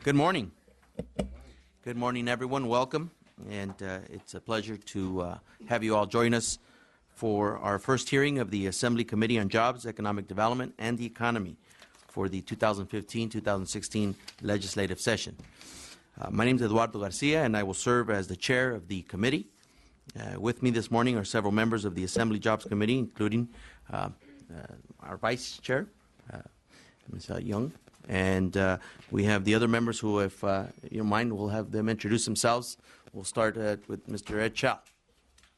Good morning. Good morning, everyone. Welcome. And it's a pleasure to have you all join us for our first hearing of the Assembly Committee on Jobs, Economic Development, and the Economy for the 2015-2016 legislative session. My name is Eduardo Garcia, and I will serve as the chair of the committee. With me this morning are several members of the Assembly Jobs Committee, including our vice chair, Ms. Young. And we have the other members who, if you don't mind, we'll have them introduce themselves. We'll start with Mr. Ed Chow.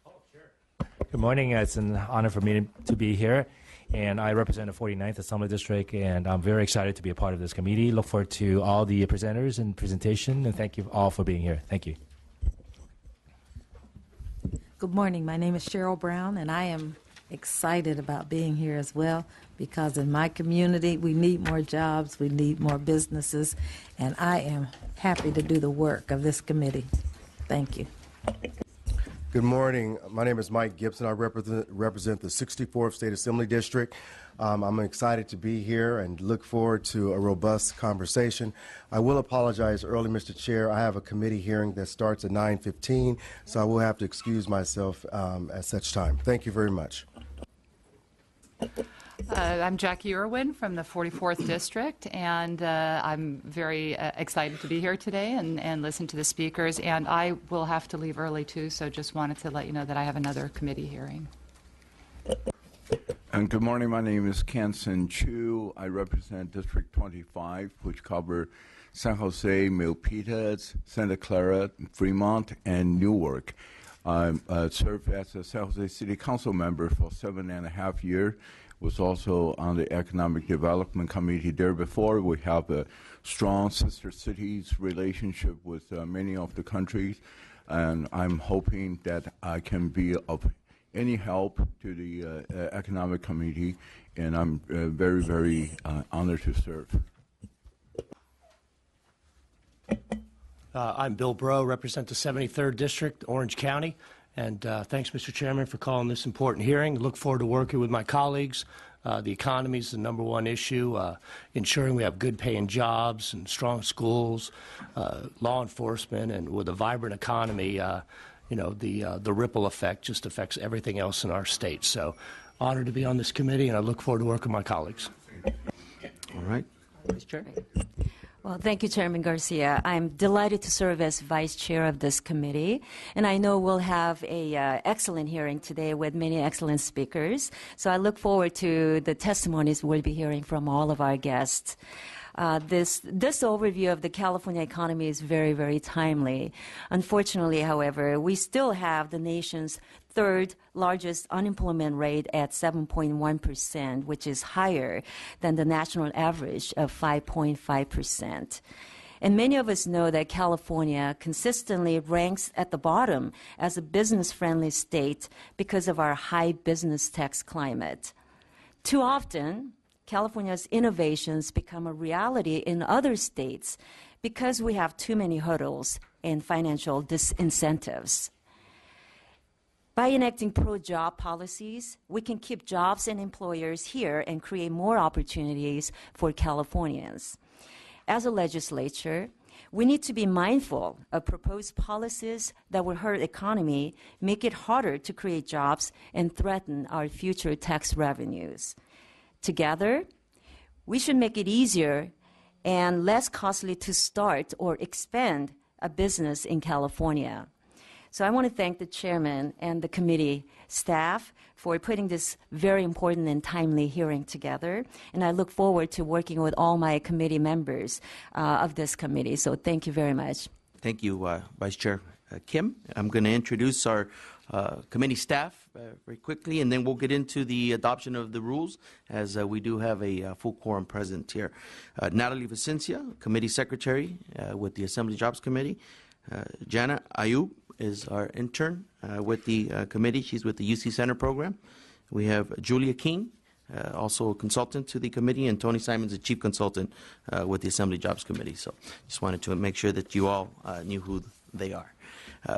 Oh, sure. Good morning. It's an honor for me to be here. And I represent the 49th Assembly District, and I'm very excited to be a part of this committee. Look forward to all the presenters and presentation, and thank you all for being here. Thank you. Good morning. My name is Cheryl Brown, and I am excited about being here as well, because in my community we need more jobs, we need more businesses, and I am happy to do the work of this committee. Thank you. Good morning. My name is Mike Gibson. I represent the 64th State Assembly District. I'm excited to be here and look forward to a robust conversation. I will apologize early, Mr. Chair. I have a committee hearing that starts at 9:15, so I will have to excuse myself at such time. Thank you very much. I'm Jackie Irwin from the 44th District, and I'm very excited to be here today and listen to the speakers. And I will have to leave early, too, so just wanted to let you know that I have another committee hearing. And good morning. My name is Kansen Chu. I represent District 25, which covers San Jose, Milpitas, Santa Clara, Fremont, and Newark. I served as a San Jose City Council member for 7.5 years. Was also on the Economic Development Committee there before. We have a strong sister cities relationship with many of the countries, and I'm hoping that I can be of any help to the Economic Committee, and I'm very, very honored to serve. I'm Bill Breaux, represent the 73rd District, Orange County. And thanks, Mr. Chairman, for calling this important hearing. Look forward to working with my colleagues. The economy is the #1 issue, ensuring we have good paying jobs and strong schools, law enforcement, and with a vibrant economy, the ripple effect just affects everything else in our state. So honored to be on this committee, and I look forward to working with my colleagues. All right. Vice Chair. Well, thank you, Chairman Garcia. I'm delighted to serve as vice chair of this committee, and I know we'll have a excellent hearing today with many excellent speakers. So I look forward to the testimonies we'll be hearing from all of our guests. This overview of the California economy is very, very timely. Unfortunately, however, we still have the nation's third largest unemployment rate at 7.1%, which is higher than the national average of 5.5%. And many of us know that California consistently ranks at the bottom as a business-friendly state because of our high business tax climate. Too often, California's innovations become a reality in other states because we have too many hurdles and financial disincentives. By enacting pro-job policies, we can keep jobs and employers here and create more opportunities for Californians. As a legislature, we need to be mindful of proposed policies that will hurt the economy, make it harder to create jobs, and threaten our future tax revenues. Together, we should make it easier and less costly to start or expand a business in California. So I want to thank the chairman and the committee staff for putting this very important and timely hearing together. And I look forward to working with all my committee members of this committee. So thank you very much. Thank you, Vice Chair Kim. I'm going to introduce our committee staff very quickly, and then we'll get into the adoption of the rules, as we do have a full quorum present here. Natalie Vicencia, Committee Secretary with the Assembly Jobs Committee. Jana Ayub is our intern with the committee. She's with the UC Center program. We have Julia King, also a consultant to the committee, and Tony Simons, the chief consultant with the Assembly Jobs Committee. So just wanted to make sure that you all knew who they are.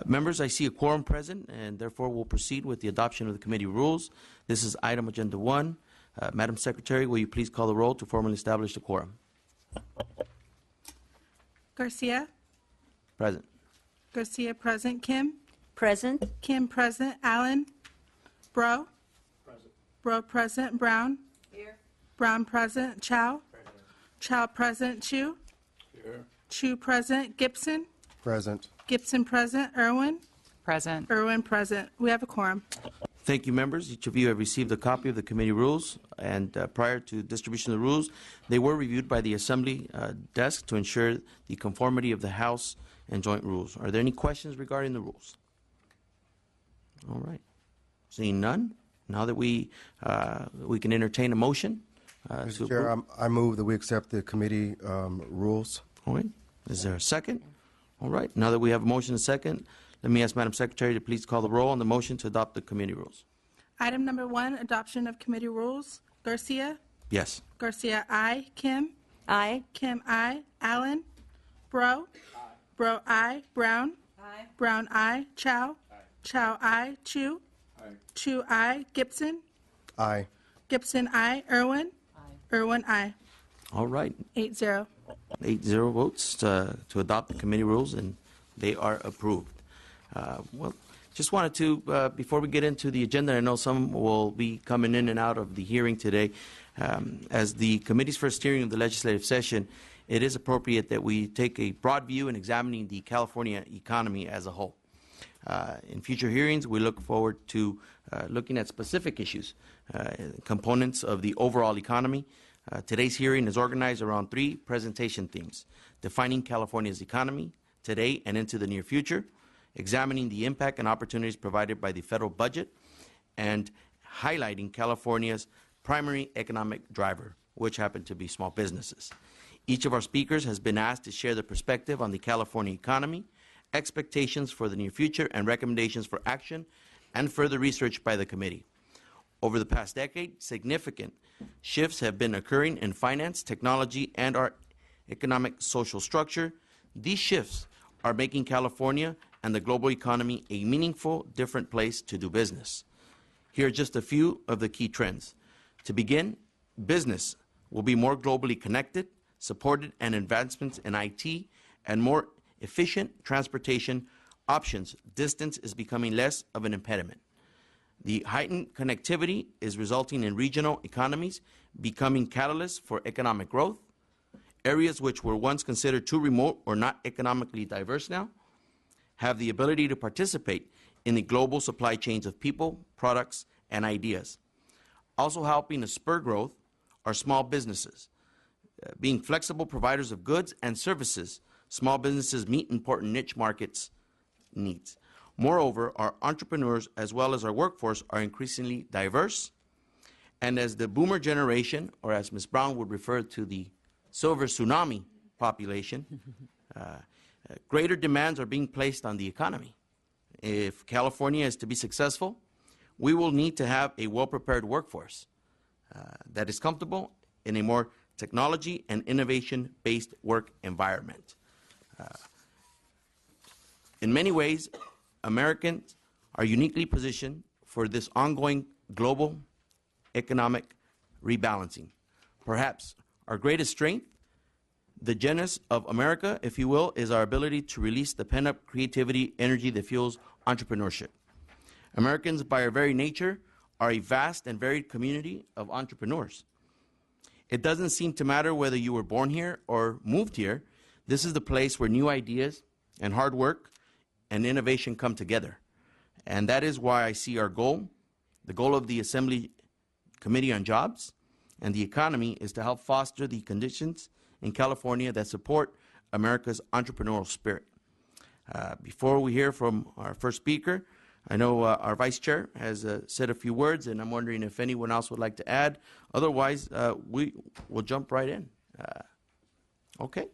Members, I see a quorum present, and therefore we'll proceed with the adoption of the committee rules. This is item agenda 1. Madam Secretary, will you please call the roll to formally establish the quorum? Garcia. Present. Garcia present. Kim. Present. Kim present. Allen. Bro. Present. Bro present. Brown. Here. Brown present. Chow. Present. Chow present. Chu. Here. Chu present. Gibson. Present. Gibson present. Irwin. Present. Irwin present. We have a quorum. Thank you, members. Each of you have received a copy of the committee rules, and prior to distribution of the rules, they were reviewed by the Assembly desk to ensure the conformity of the House and joint rules. Are there any questions regarding the rules? All right. Seeing none, now that we can entertain a motion. Mr. Chair, I move that we accept the committee rules. All right. Is there a second? All right. Now that we have a motion and a second, let me ask Madam Secretary to please call the roll on the motion to adopt the committee rules. Item number 1, adoption of committee rules. Garcia. Yes. Garcia, aye. Kim. Aye. Kim, aye. Allen. Bro. Bro, aye. Brown. Aye. Brown, aye. Chow. Chow, aye. Chu. Chu, aye. Gibson. Aye. Gibson, aye. Irwin. Irwin, aye. All right. 8-0. 8-0 votes to adopt the committee rules, and they are approved. Well, just wanted to, before we get into the agenda, I know some will be coming in and out of the hearing today. As the committee's first hearing of the legislative session, it is appropriate that we take a broad view in examining the California economy as a whole. In future hearings, we look forward to looking at specific issues, components of the overall economy. Today's hearing is organized around 3 presentation themes: defining California's economy today and into the near future, examining the impact and opportunities provided by the federal budget, and highlighting California's primary economic driver, which happen to be small businesses. Each of our speakers has been asked to share their perspective on the California economy, expectations for the near future, and recommendations for action and further research by the committee. Over the past decade, significant shifts have been occurring in finance, technology, and our economic social structure. These shifts are making California and the global economy a meaningful, different place to do business. Here are just a few of the key trends. To begin, business will be more globally connected, supported, and advancements in IT and more efficient transportation options. Distance is becoming less of an impediment. The heightened connectivity is resulting in regional economies becoming catalysts for economic growth. Areas which were once considered too remote or not economically diverse now have the ability to participate in the global supply chains of people, products, and ideas. Also helping to spur growth are small businesses. Being flexible providers of goods and services, small businesses meet important niche markets needs. Moreover, our entrepreneurs as well as our workforce are increasingly diverse. And as the boomer generation, or as Ms. Brown would refer to the silver tsunami population, greater demands are being placed on the economy. If California is to be successful, we will need to have a well-prepared workforce that is comfortable in a more technology and innovation-based work environment. In many ways, Americans are uniquely positioned for this ongoing global economic rebalancing. Perhaps our greatest strength, the genius of America, if you will, is our ability to release the pent-up creativity, energy that fuels entrepreneurship. Americans, by our very nature, are a vast and varied community of entrepreneurs. It doesn't seem to matter whether you were born here or moved here. This is the place where new ideas and hard work and innovation come together. And that is why I see our goal, the goal of the Assembly Committee on Jobs and the economy, is to help foster the conditions in California that support America's entrepreneurial spirit. Before we hear from our first speaker, I know our Vice Chair has said a few words, and I'm wondering if anyone else would like to add. Otherwise, we will jump right in. Okay.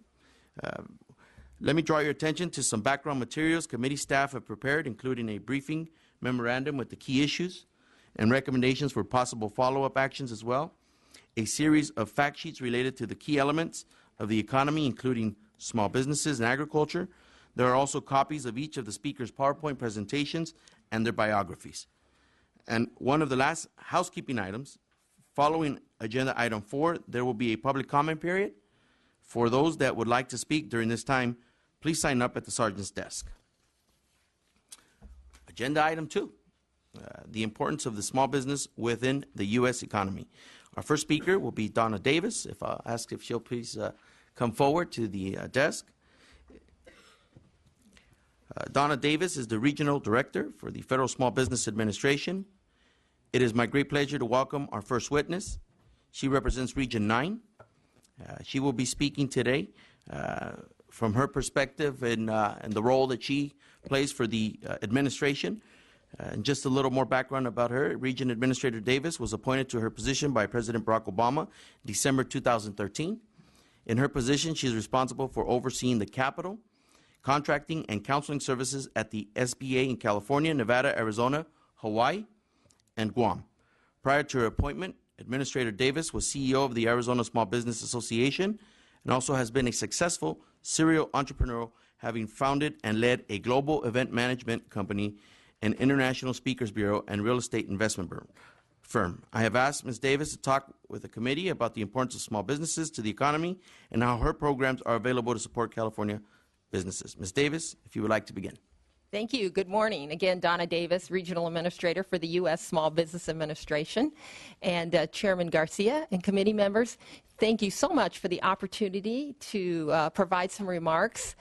Let me draw your attention to some background materials committee staff have prepared, including a briefing memorandum with the key issues and recommendations for possible follow-up actions as well, a series of fact sheets related to the key elements of the economy, including small businesses and agriculture. There are also copies of each of the speakers' PowerPoint presentations and their biographies. And one of the last housekeeping items, following agenda item 4, there will be a public comment period. For those that would like to speak during this time, please sign up at the sergeant's desk. Agenda item 2, the importance of the small business within the U.S. economy. Our first speaker will be Donna Davis. If I'll ask if she'll please come forward to the desk. Donna Davis is the Regional Director for the Federal Small Business Administration. It is my great pleasure to welcome our first witness. She represents Region 9. She will be speaking today from her perspective and the role that she plays for the administration. And just a little more background about her. Region Administrator Davis was appointed to her position by President Barack Obama December 2013. In her position, she is responsible for overseeing the capital, contracting, and counseling services at the SBA in California, Nevada, Arizona, Hawaii, and Guam. Prior to her appointment, Administrator Davis was CEO of the Arizona Small Business Association and also has been a successful serial entrepreneur, having founded and led a global event management company, an international speakers bureau, and real estate investment firm. I have asked Ms. Davis to talk with the committee about the importance of small businesses to the economy and how her programs are available to support California businesses. Ms. Davis, if you would like to begin. Thank you. Good morning. Again, Donna Davis, Regional Administrator for the U.S. Small Business Administration, and Chairman Garcia and committee members. Thank you so much for the opportunity to provide some remarks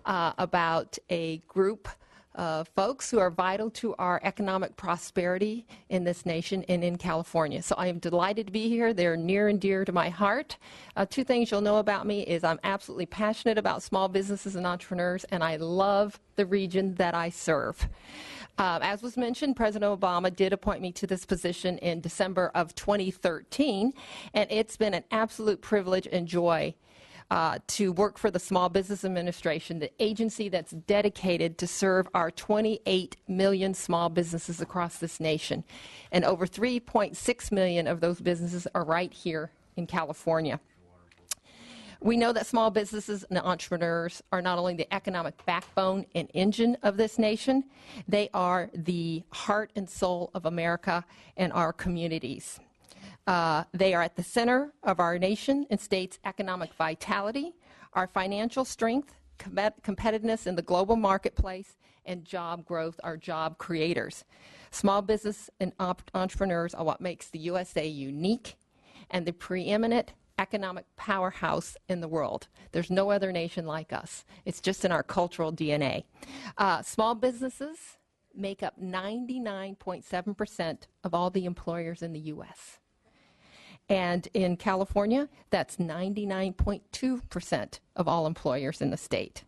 about a group of folks who are vital to our economic prosperity in this nation and in California. So I am delighted to be here. They're near and dear to my heart. 2 things you'll know about me is I'm absolutely passionate about small businesses and entrepreneurs, and I love the region that I serve. As was mentioned, President Obama did appoint me to this position in December of 2013, and it's been an absolute privilege and joy to work for the Small Business Administration, the agency that's dedicated to serve our 28 million small businesses across this nation. And over 3.6 million of those businesses are right here in California. We know that small businesses and entrepreneurs are not only the economic backbone and engine of this nation, they are the heart and soul of America and our communities. They are at the center of our nation and state's economic vitality, our financial strength, competitiveness in the global marketplace, and job growth, our job creators. Small business and entrepreneurs are what makes the USA unique and the preeminent economic powerhouse in the world. There's no other nation like us. It's just in our cultural DNA. Small businesses make up 99.7% of all the employers in the U.S. And in California, that's 99.2% of all employers in the state.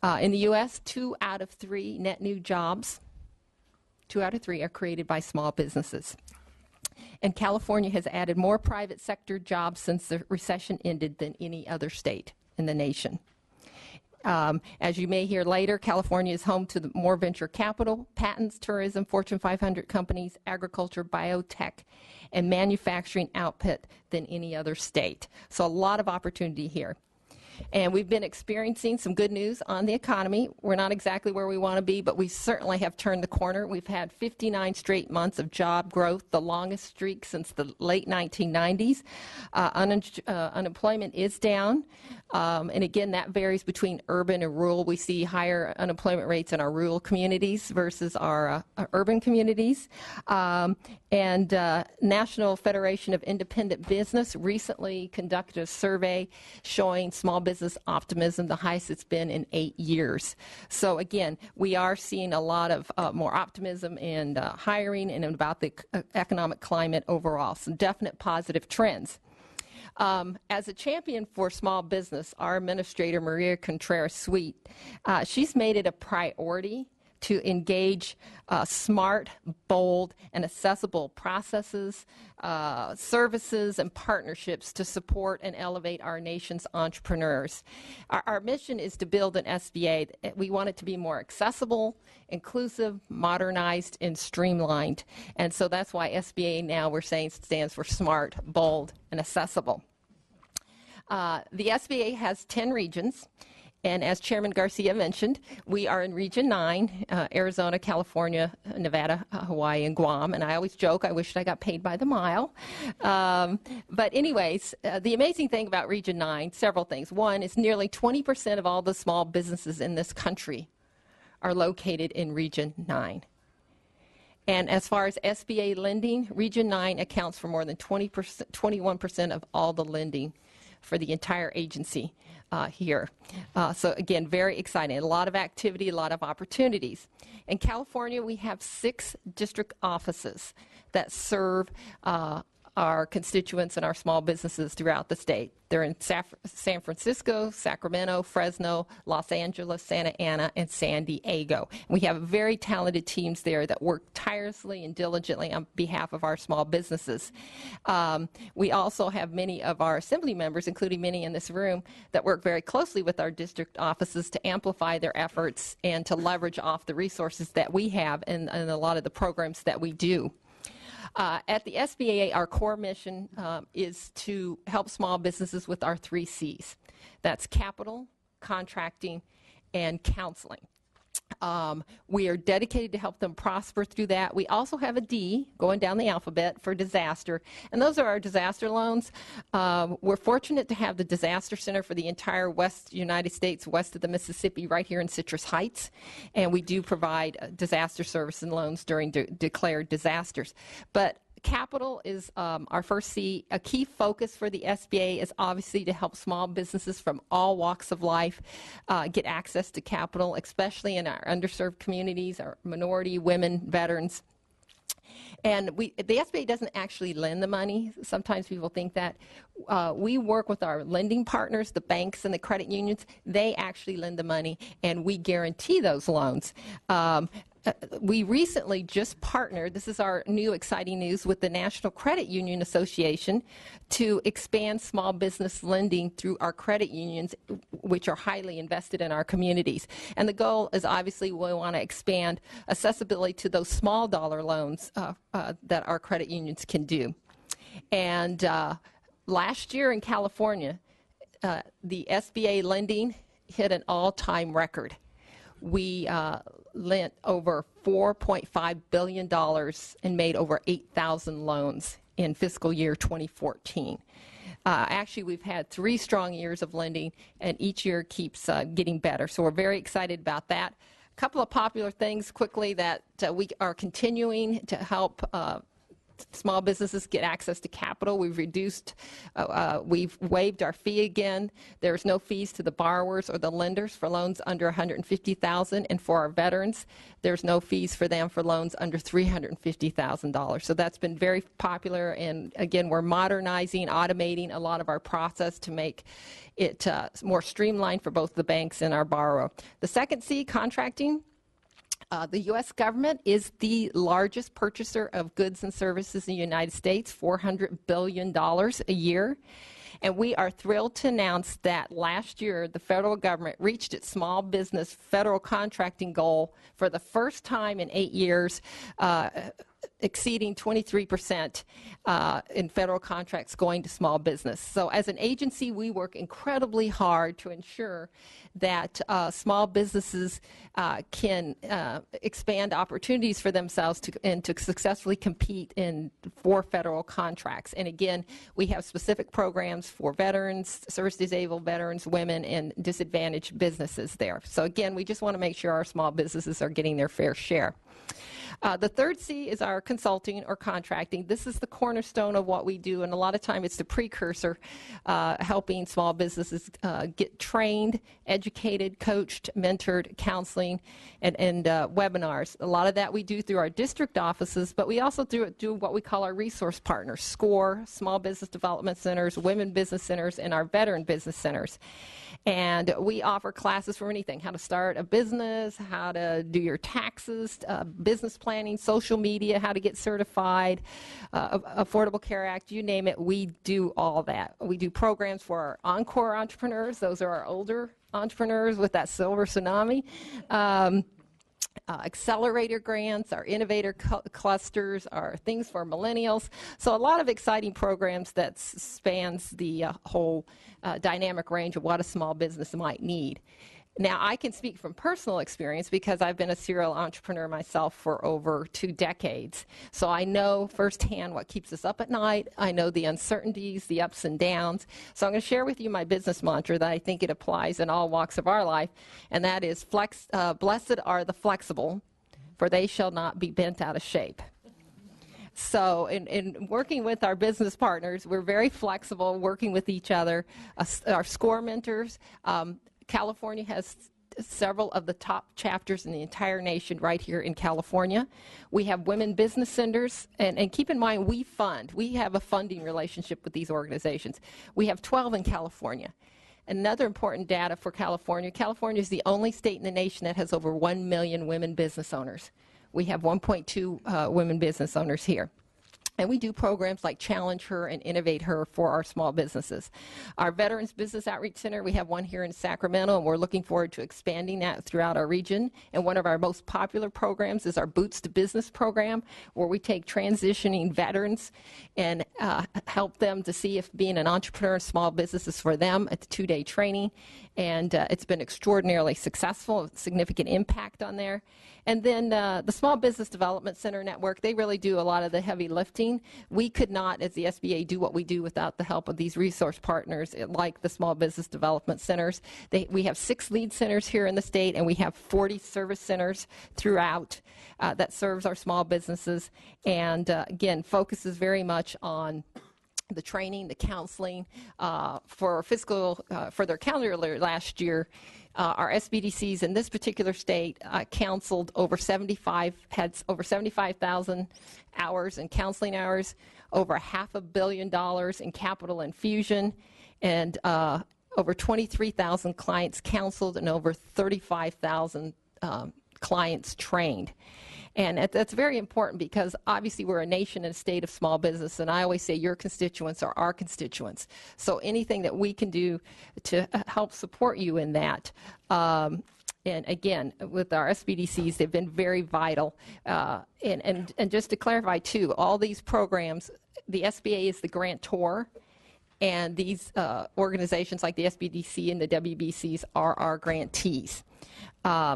In the U.S., 2 out of 3 net new jobs, 2 out of 3 are created by small businesses. And California has added more private sector jobs since the recession ended than any other state in the nation. As you may hear later, California is home to more venture capital, patents, tourism, Fortune 500 companies, agriculture, biotech, and manufacturing output than any other state. So a lot of opportunity here. And we've been experiencing some good news on the economy. We're not exactly where we want to be, but we certainly have turned the corner. We've had 59 straight months of job growth, the longest streak since the late 1990s. Unemployment is down. And again, that varies between urban and rural. We see higher unemployment rates in our rural communities versus our urban communities. And National Federation of Independent Business recently conducted a survey showing small business optimism, the highest it's been in 8 years. So again, we are seeing a lot of more optimism and hiring and about the economic climate overall. Some definite positive trends. As a champion for small business, our administrator, Maria Contreras-Sweet, she's made it a priority to engage smart, bold, and accessible processes, services, and partnerships to support and elevate our nation's entrepreneurs. Our mission is to build an SBA. We want it to be more accessible, inclusive, modernized, and streamlined. And so that's why SBA now we're saying stands for smart, bold, and accessible. The SBA has 10 regions. And as Chairman Garcia mentioned, we are in Region 9, Arizona, California, Nevada, Hawaii, and Guam. And I always joke, I wish I got paid by the mile. But anyways, the amazing thing about Region 9, several things. One is nearly 20% of all the small businesses in this country are located in Region 9. And as far as SBA lending, Region 9 accounts for more than 21% of all the lending for the entire agency here. So again, very exciting. A lot of activity, a lot of opportunities. In California, we have 6 district offices that serve our constituents and our small businesses throughout the state. They're in San Francisco, Sacramento, Fresno, Los Angeles, Santa Ana, and San Diego. We have very talented teams there that work tirelessly and diligently on behalf of our small businesses. We also have many of our assembly members, including many in this room, that work very closely with our district offices to amplify their efforts and to leverage off the resources that we have and a lot of the programs that we do. At the SBA, our core mission is to help small businesses with our 3 C's. That's capital, contracting, and counseling. We are dedicated to help them prosper through that. We also have a D, going down the alphabet, for disaster, and those are our disaster loans. We're fortunate to have the Disaster Center for the entire West United States, west of the Mississippi, right here in Citrus Heights, and we do provide disaster service and loans during declared disasters. But capital is our first C. A key focus for the SBA is obviously to help small businesses from all walks of life get access to capital, especially in our underserved communities, our minority, women, veterans. And the SBA doesn't actually lend the money. Sometimes people think that. We work with our lending partners, the banks and the credit unions. They actually lend the money, and we guarantee those loans. We recently just partnered, this is our new exciting news, with the National Credit Union Association to expand small business lending through our credit unions, which are highly invested in our communities. And the goal is obviously we want to expand accessibility to those small dollar loans that our credit unions can do. And last year in California, the SBA lending hit an all-time record. We lent over $4.5 billion and made over 8,000 loans in fiscal year 2014. Actually, we've had 3 strong years of lending, and each year keeps getting better. So we're very excited about that. A couple of popular things quickly that we are continuing to help small businesses get access to capital. We've waived our fee again. There's no fees to the borrowers or the lenders for loans under $150,000, and for our veterans, there's no fees for them for loans under $350,000. So that's been very popular, and again, we're modernizing, automating a lot of our process to make it more streamlined for both the banks and our borrower. The second C, contracting. The U.S. government is the largest purchaser of goods and services in the United States, $400 billion a year. And we are thrilled to announce that last year the federal government reached its small business federal contracting goal for the first time in 8 years, exceeding 23% in federal contracts going to small business. So as an agency, we work incredibly hard to ensure that small businesses can expand opportunities for themselves and to successfully compete for federal contracts. And again, we have specific programs for veterans, service-disabled veterans, women, and disadvantaged businesses there. So again, we just want to make sure our small businesses are getting their fair share. The third C is our consulting or contracting. This is the cornerstone of what we do, and a lot of time it's the precursor, helping small businesses get trained, educated, coached, mentored, counseling, and webinars. A lot of that we do through our district offices, but we also do what we call our resource partners, SCORE, Small Business Development Centers, Women Business Centers, and our Veteran Business Centers. And we offer classes for anything: how to start a business, how to do your taxes, business planning, social media, how to get certified, Affordable Care Act, you name it, we do all that. We do programs for our Encore entrepreneurs. Those are our older entrepreneurs with that silver tsunami. Accelerator grants, our innovator clusters, our things for millennials. So a lot of exciting programs that spans the whole dynamic range of what a small business might need. Now, I can speak from personal experience because I've been a serial entrepreneur myself for over 2 decades. So I know firsthand what keeps us up at night. I know the uncertainties, the ups and downs. So I'm going to share with you my business mantra that I think it applies in all walks of our life, and that is, blessed are the flexible, for they shall not be bent out of shape. So in working with our business partners, we're very flexible, working with each other. Our SCORE mentors, California has several of the top chapters in the entire nation right here in California. We have women business centers, and keep in mind, we have a funding relationship with these organizations. We have 12 in California. Another important data for California, California is the only state in the nation that has over 1 million women business owners. We have 1.2 women business owners here. And we do programs like Challenge Her and Innovate Her for our small businesses. Our Veterans Business Outreach Center, we have one here in Sacramento, and we're looking forward to expanding that throughout our region. And one of our most popular programs is our Boots to Business program, where we take transitioning veterans and help them to see if being an entrepreneur in small business is for them. It's a 2-day training, and it's been extraordinarily successful, significant impact on there. And then the Small Business Development Center Network, they really do a lot of the heavy lifting. We could not, as the SBA, do what we do without the help of these resource partners like the Small Business Development Centers. We have 6 lead centers here in the state, and we have 40 service centers throughout that serves our small businesses. And again, focuses very much on the training, the counseling. For their calendar year last year, our SBDCs in this particular state counseled had over 75,000 hours in counseling hours, over $500 million in capital infusion, and over 23,000 clients counseled and over 35,000 clients trained. And that's very important because obviously we're a nation and a state of small business, and I always say your constituents are our constituents. So anything that we can do to help support you in that. And again, with our SBDCs, they've been very vital. And just to clarify too, all these programs, the SBA is the grantor, and these organizations like the SBDC and the WBCs are our grantees.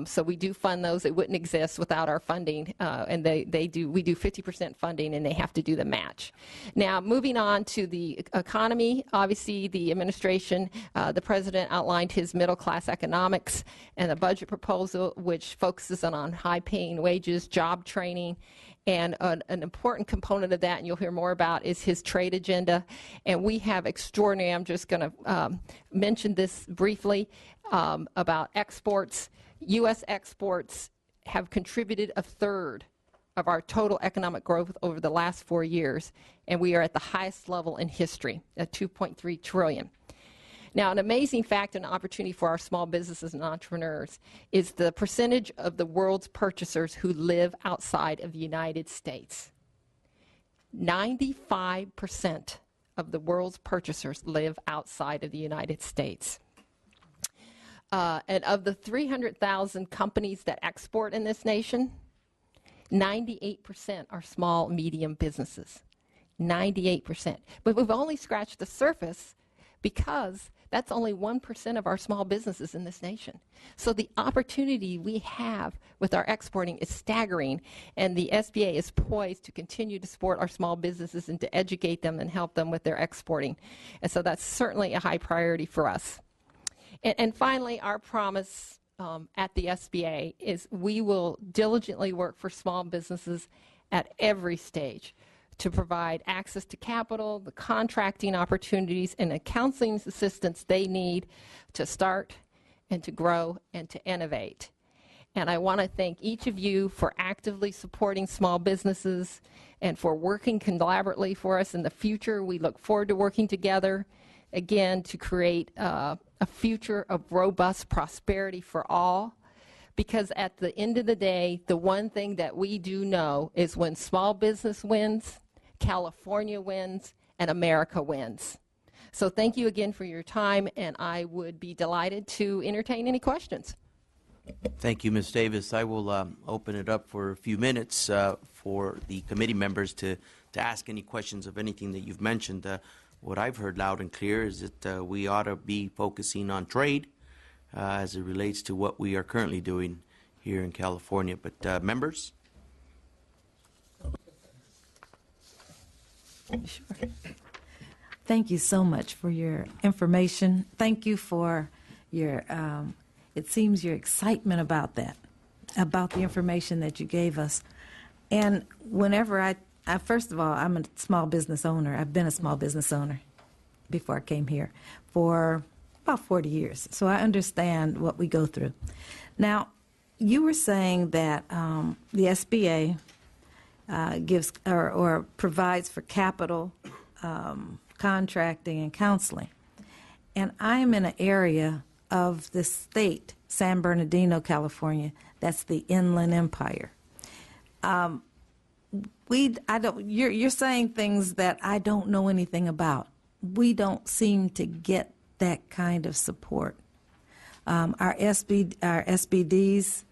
So we do fund those. They wouldn't exist without our funding, and we do 50% funding, and they have to do the match. Now, moving on to the economy, obviously the administration, the president outlined his middle-class economics and a budget proposal which focuses on high-paying wages, job training, and an important component of that, and you'll hear more about, is his trade agenda. And we have extraordinary, I'm just going to mention this briefly, about exports. U.S. exports have contributed 1/3 of our total economic growth over the last 4 years, and we are at the highest level in history, at $2.3 trillion. Now, an amazing fact and opportunity for our small businesses and entrepreneurs is the percentage of the world's purchasers who live outside of the United States. 95% of the world's purchasers live outside of the United States. And of the 300,000 companies that export in this nation, 98% are small, medium businesses. 98%. But we've only scratched the surface because that's only 1% of our small businesses in this nation. So the opportunity we have with our exporting is staggering, and the SBA is poised to continue to support our small businesses and to educate them and help them with their exporting. And so that's certainly a high priority for us. And finally, our promise at the SBA is we will diligently work for small businesses at every stage to provide access to capital, the contracting opportunities, and the counseling assistance they need to start and to grow and to innovate. And I want to thank each of you for actively supporting small businesses and for working collaboratively for us in the future. We look forward to working together, again, to create a future of robust prosperity for all. Because at the end of the day, the one thing that we do know is when small business wins, California wins, and America wins. So thank you again for your time, and I would be delighted to entertain any questions. Thank you, Ms. Davis. I will open it up for a few minutes for the committee members to ask any questions of anything that you've mentioned. What I've heard loud and clear is that we ought to be focusing on trade, as it relates to what we are currently doing here in California. But members? Sure. Thank you so much for your information. Thank you for your, it seems your excitement about that, about the information that you gave us. And whenever I first of all, I'm a small business owner. I've been a small business owner before I came here for about 40 years. So I understand what we go through. Now, you were saying that the SBA gives or provides for capital, contracting, and counseling. And I'm in an area of the state, San Bernardino, California, that's the Inland Empire. You're saying things that I don't know anything about. We don't seem to get that kind of support. Our SBDs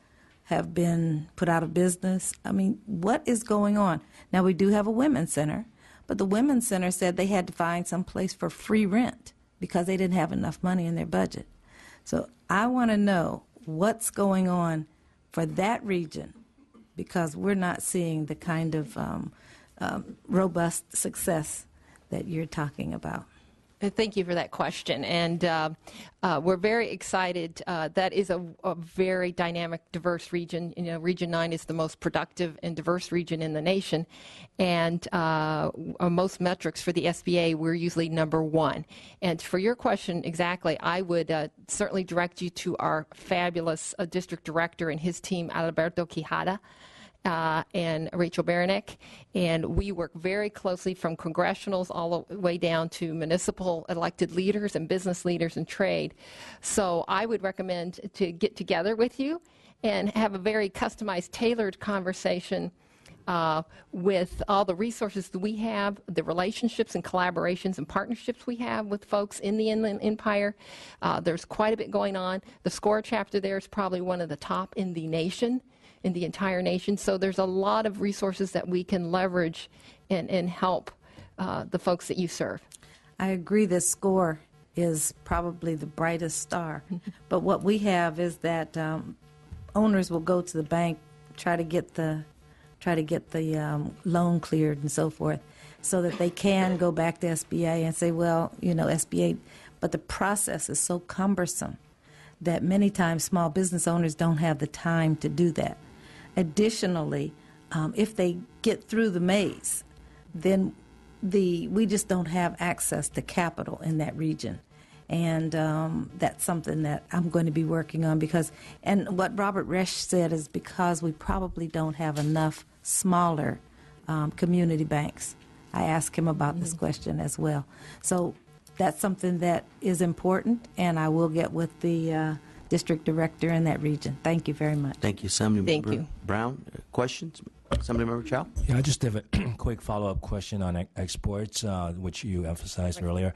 have been put out of business. I mean, what is going on? Now, we do have a women's center, but the women's center said they had to find some place for free rent because they didn't have enough money in their budget. So I want to know what's going on for that region, because we're not seeing the kind of robust success that you're talking about. Thank you for that question. And we're very excited. That is a very dynamic, diverse region. You know, Region 9 is the most productive and diverse region in the nation. And on most metrics for the SBA, we're usually number one. And for your question exactly, I would certainly direct you to our fabulous district director and his team, Alberto Quijada. And Rachel Baranek, and we work very closely from congressionals all the way down to municipal elected leaders and business leaders and trade. So I would recommend to get together with you and have a very customized, tailored conversation with all the resources that we have, the relationships and collaborations and partnerships we have with folks in the Inland Empire. There's quite a bit going on. The SCORE chapter there is probably one of the top in the nation, in the entire nation. So there's a lot of resources that we can leverage and help the folks that you serve. I agree that SCORE is probably the brightest star. But what we have is that owners will go to the bank, try to get the loan cleared and so forth, so that they can go back to SBA and say, well, you know, SBA, but the process is so cumbersome that many times small business owners don't have the time to do that. Additionally, if they get through the maze, then we just don't have access to capital in that region. And that's something that I'm going to be working on and what Robert Resch said is because we probably don't have enough smaller community banks. I asked him about this question as well. So that's something that is important, and I will get with the district director in that region. Thank you very much. Thank you, Assemblymember you. Brown. Questions? Assemblymember Chow? Yeah, I just have a quick follow-up question on exports, which you emphasized earlier.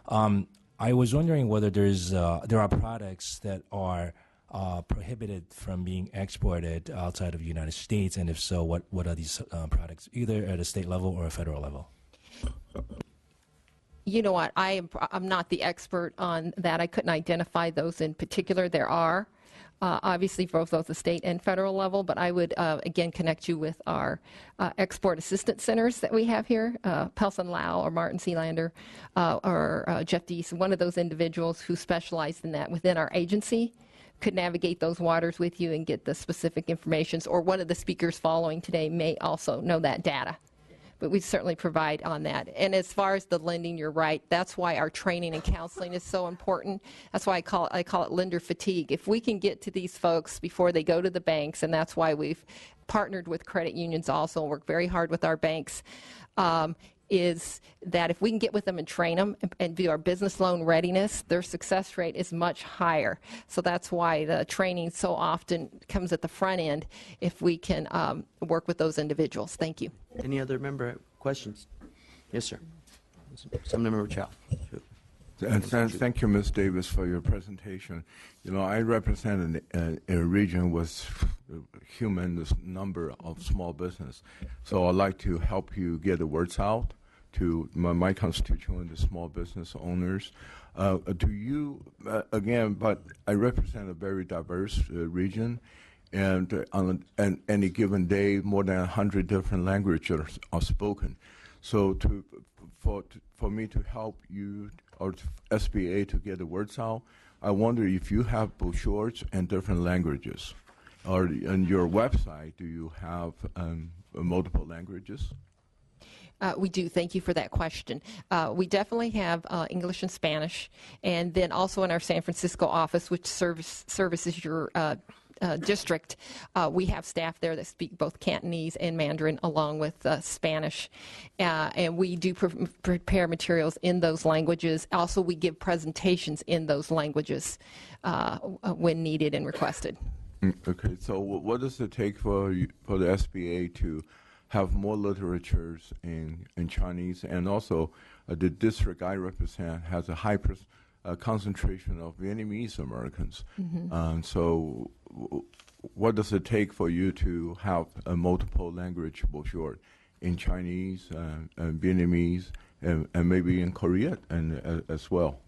I was wondering whether there are products that are prohibited from being exported outside of the United States, and if so, what are these products, either at a state level or a federal level? You know what? I'm not the expert on that. I couldn't identify those in particular. There are, obviously, both at the state and federal level, but I would, again, connect you with our export assistance centers that we have here, Pelson Lau or Martin Sealander or Jeff Deese, one of those individuals who specialize in that within our agency could navigate those waters with you and get the specific information, or one of the speakers following today may also know that data. But we certainly provide on that. And as far as the lending, you're right. That's why our training and counseling is so important. That's why I call it lender fatigue. If we can get to these folks before they go to the banks, and that's why we've partnered with credit unions also and work very hard with our banks, is that if we can get with them and train them and do our business loan readiness, their success rate is much higher. So that's why the training so often comes at the front end if we can work with those individuals. Thank you. Any other member questions? Yes, sir. Assemblymember Chow. Thank you, Ms. Davis, for your presentation. You know, I represent a region with a humongous number of small business, so I'd like to help you get the words out to my constituent, the small business owners. Do you, again, but I represent a very diverse region, and on any given day, more than 100 different languages are spoken. So for me to help you or SBA to get the words out, I wonder if you have brochures in different languages, or on your website, do you have multiple languages? We do. Thank you for that question. We definitely have English and Spanish, and then also in our San Francisco office, which services your district, we have staff there that speak both Cantonese and Mandarin along with Spanish, and we do prepare materials in those languages. Also, we give presentations in those languages when needed and requested. Okay, so what does it take for the SBA to have more literatures in Chinese? And also, the district I represent has a high concentration of Vietnamese Americans. So what does it take for you to have a multiple language brochure in Chinese and Vietnamese and maybe in Korea as well?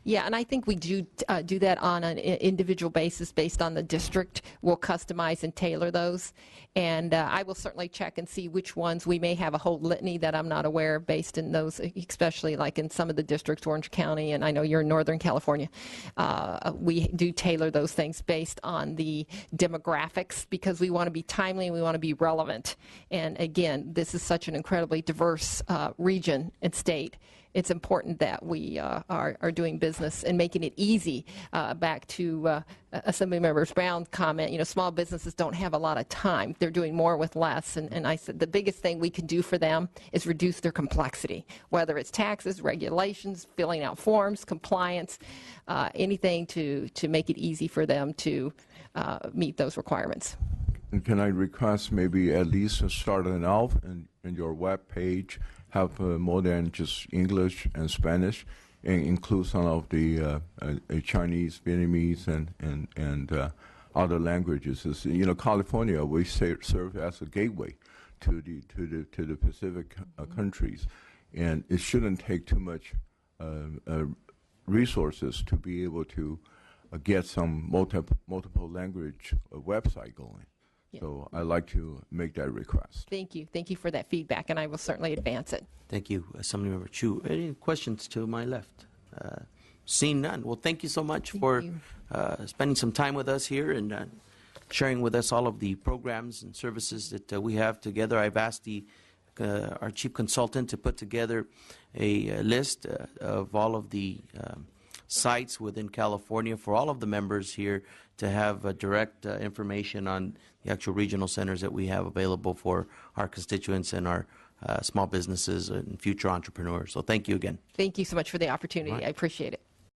Yeah, and I think we do do that on an individual basis based on the district. We'll customize and tailor those. And I will certainly check and see which ones. We may have a whole litany that I'm not aware of based in those, especially like in some of the districts, Orange County, and I know you're in Northern California. We do tailor those things based on the demographics because we want to be timely and we want to be relevant. And again, this is such an incredibly diverse region and state. It's important that we are doing business and making it easy. Back to Assemblymember Brown's comment, small businesses don't have a lot of time. They're doing more with less. And I said the biggest thing we can do for them is reduce their complexity, whether it's taxes, regulations, filling out forms, compliance, anything to make it easy for them to meet those requirements. And can I request maybe at least starting off in your web page have more than just English and Spanish, and include some of the Chinese, Vietnamese, and other languages? California, we serve as a gateway to the Pacific countries, and it shouldn't take too much resources to be able to get some multiple language website going. Yeah. So I'd like to make that request. Thank you. Thank you for that feedback, and I will certainly advance it. Thank you, Assemblymember Chu. Any questions to my left? Seeing none. Well, thank you so much for spending some time with us here and sharing with us all of the programs and services that we have together. I've asked our chief consultant to put together a list of all of the sites within California for all of the members here to have direct information on the actual regional centers that we have available for our constituents and our small businesses and future entrepreneurs. So thank you again. Thank you so much for the opportunity. Right. I appreciate it.